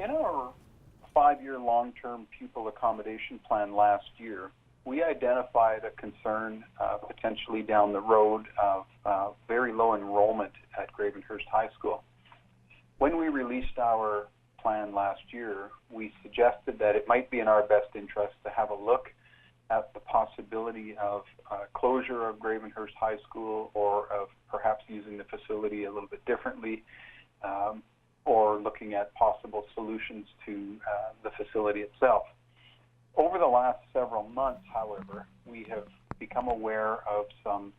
In our 5-year long-term pupil accommodation plan last year, we identified a concern potentially down the road of very low enrollment at Gravenhurst High School. When we released our plan last year, we suggested that it might be in our best interest to have a look at the possibility of closure of Gravenhurst High School, or of perhaps using the facility a little bit differently, or looking at possible solutions to the facility itself. Over the last several months, however, we have become aware of some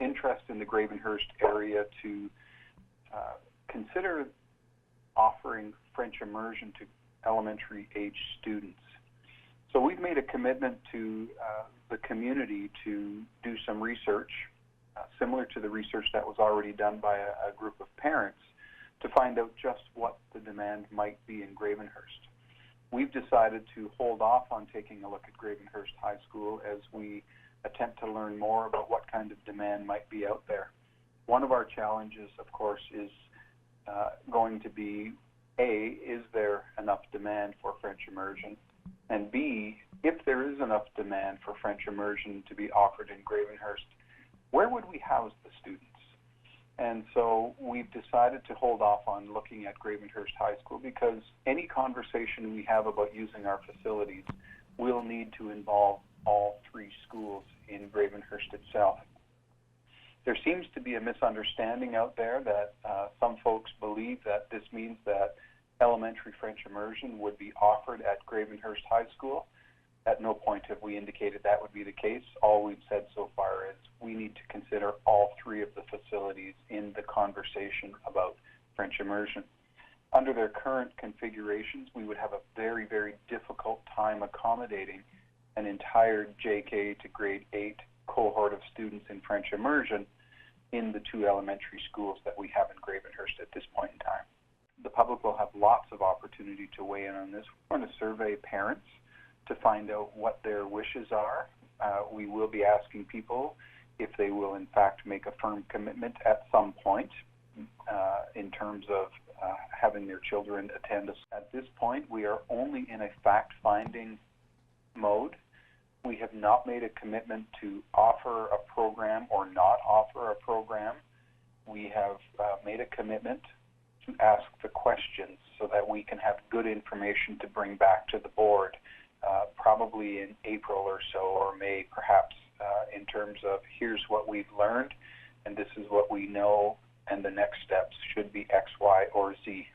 interest in the Gravenhurst area to consider offering French immersion to elementary age students. So we've made a commitment to the community to do some research, similar to the research that was already done by a group of parents, to find out just what the demand might be in Gravenhurst. We've decided to hold off on taking a look at Gravenhurst High School as we attempt to learn more about what kind of demand might be out there. One of our challenges, of course, is going to be, A, is there enough demand for French immersion? And B, if there is enough demand for French immersion to be offered in Gravenhurst, where would we house the students? And so we've decided to hold off on looking at Gravenhurst High School, because any conversation we have about using our facilities will need to involve all 3 schools in Gravenhurst itself. There seems to be a misunderstanding out there that some folks believe that this means that elementary French immersion would be offered at Gravenhurst High School. At no point have we indicated that would be the case. All we've said so far is we need to consider all 3 of the facilities in the conversation about French immersion. Under their current configurations, we would have a very, very difficult time accommodating an entire JK to grade 8 cohort of students in French immersion in the 2 elementary schools that we have in Gravenhurst at this point in time. The public will have lots of opportunity to weigh in on this. We're going to survey parents to find out what their wishes are. We will be asking people if they will in fact make a firm commitment at some point in terms of having their children attend us. At this point, we are only in a fact-finding mode. We have not made a commitment to offer a program or not offer a program. We have made a commitment to ask the questions so that we can have good information to bring back to the board, probably in April or so, or May perhaps, in terms of here's what we've learned and this is what we know, and the next steps should be X, Y, or Z.